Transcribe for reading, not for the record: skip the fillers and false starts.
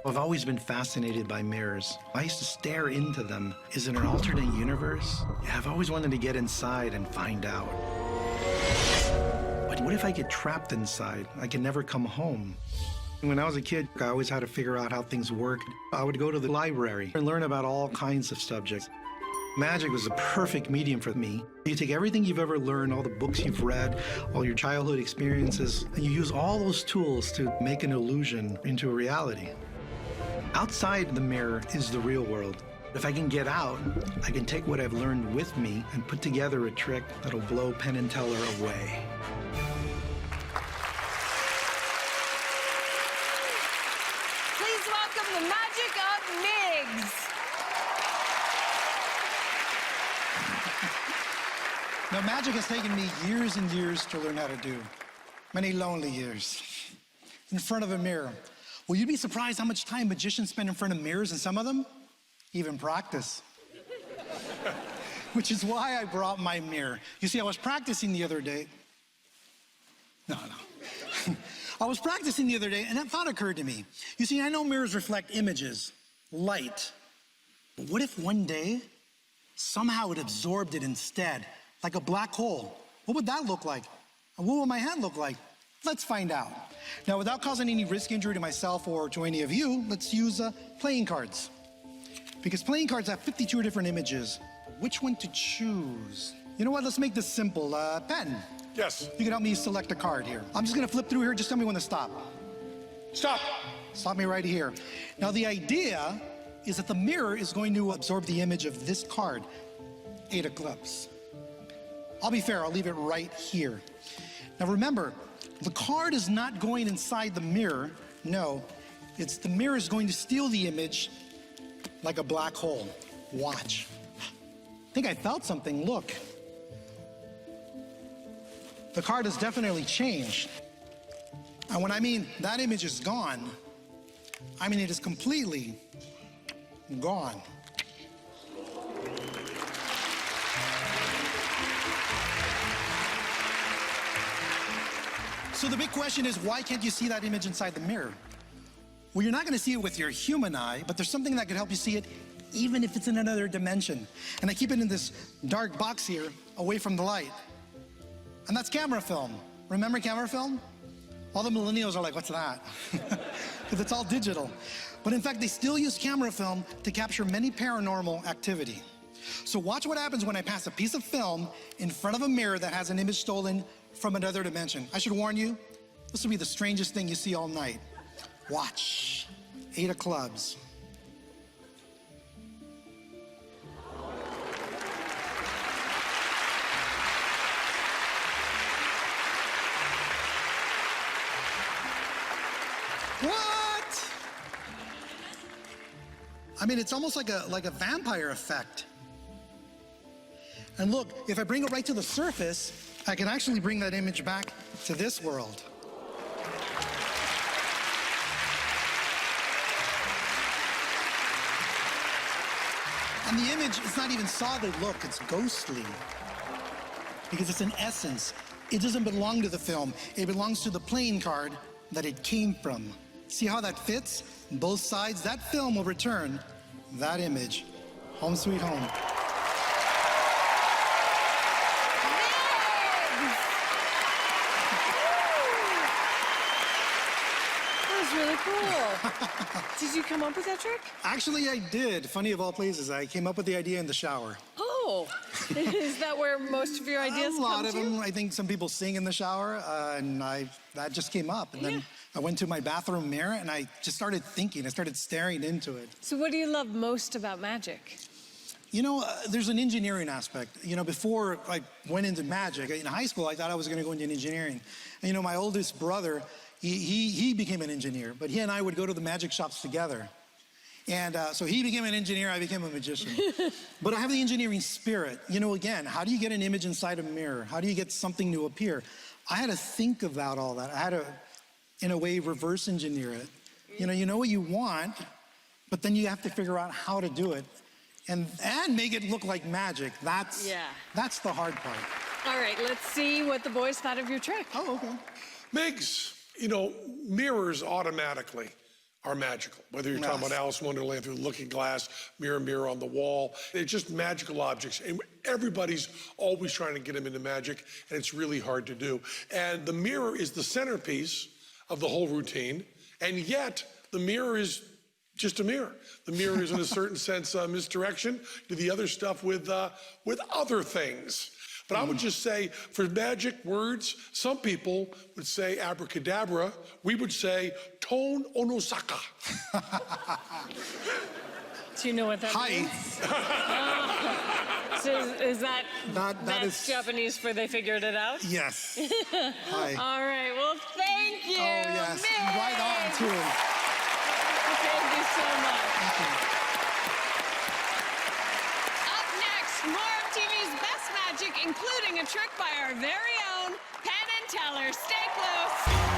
I've always been fascinated by mirrors. I used to stare into them. Is it an alternate universe? Yeah, I've always wanted to get inside and find out. But what if I get trapped inside? I can never come home. When I was a kid, I always had to figure out how things worked. I would go to the library and learn about all kinds of subjects. Magic was a perfect medium for me. You take everything you've ever learned, all the books you've read, all your childhood experiences, and you use all those tools to make an illusion into a reality. Outside the mirror is the real world. If I can get out, I can take what I've learned with me and put together a trick that'll blow Penn and Teller away. Please welcome the magic of MIGZ. Now, magic has taken me years and years to learn how to do. Many lonely years. In front of a mirror. Well, you'd be surprised how much time magicians spend in front of mirrors, and some of them even practice. Which is why I brought my mirror. You see, I was practicing the other day. No. I was practicing the other day, and that thought occurred to me. You see, I know mirrors reflect images, light. But what if one day, somehow it absorbed it instead, like a black hole? What would that look like? And what would my hand look like? Let's find out. Now, without causing any risk injury to myself or to any of you, let's use playing cards. Because playing cards have 52 different images. Which one to choose? You know what, let's make this simple. Pen. Yes. You can help me select a card here. I'm just gonna flip through here, just tell me when to stop. Stop. Stop me right here. Now, the idea is that the mirror is going to absorb the image of this card, 8 of clubs. I'll be fair, I'll leave it right here. Now remember, the card is not going inside the mirror. No, it's the mirror is going to steal the image like a black hole. Watch. I think I felt something, look. The card has definitely changed. And when I mean that image is gone, I mean it is completely gone. So the big question is, why can't you see that image inside the mirror? Well, you're not going to see it with your human eye, but there's something that can help you see it even if it's in another dimension. And I keep it in this dark box here, away from the light. And that's camera film. Remember camera film? All the millennials are like, what's that? Because it's all digital. But in fact, they still use camera film to capture many paranormal activity. So watch what happens when I pass a piece of film in front of a mirror that has an image stolen from another dimension. I should warn you, this will be the strangest thing you see all night. Watch. 8 of clubs. What? I mean, it's almost like a vampire effect. And look, if I bring it right to the surface, I can actually bring that image back to this world. And the image is not even solid, look, it's ghostly. Because it's an essence. It doesn't belong to the film. It belongs to the playing card that it came from. See how that fits? Both sides, that film will return that image. Home sweet home. Really cool. Did you come up with that trick? Actually, I did. Funny of all places, I came up with the idea in the shower. Oh, is that where most of your ideas come to? A lot of them. I think some people sing in the shower, and that just came up. And then I went to my bathroom mirror, and I just started thinking. I started staring into it. So what do you love most about magic? You know, there's an engineering aspect. You know, before I went into magic, in high school, I thought I was going to go into engineering. And, you know, my oldest brother, he became an engineer, but he and I would go to the magic shops together. And so he became an engineer, I became a magician. But I have the engineering spirit. You know, again, how do you get an image inside a mirror? How do you get something to appear? I had to think about all that. I had to, in a way, reverse engineer it. You know what you want, but then you have to figure out how to do it and make it look like magic. That's the hard part. All right, let's see what the boys thought of your trick. Oh, okay. MIGZ, you know, mirrors automatically are magical. Whether you're talking about Alice in Wonderland through the looking glass, mirror, mirror on the wall, they're just magical objects. And everybody's always trying to get them into magic, and it's really hard to do. And the mirror is the centerpiece of the whole routine, and yet the mirror is just a mirror. The mirror is in a certain sense misdirection to the other stuff with other things. But I would just say, for magic words, some people would say abracadabra. We would say ton onosaka. Do you know what that means? So is that's Japanese for they figured it out? Yes. Hi. All right, well, thank you. Oh, yes. Right on, too. Thank you so much. Thank you. Up next, more of TV's best magic, including a trick by our very own Penn and Teller. Stay close.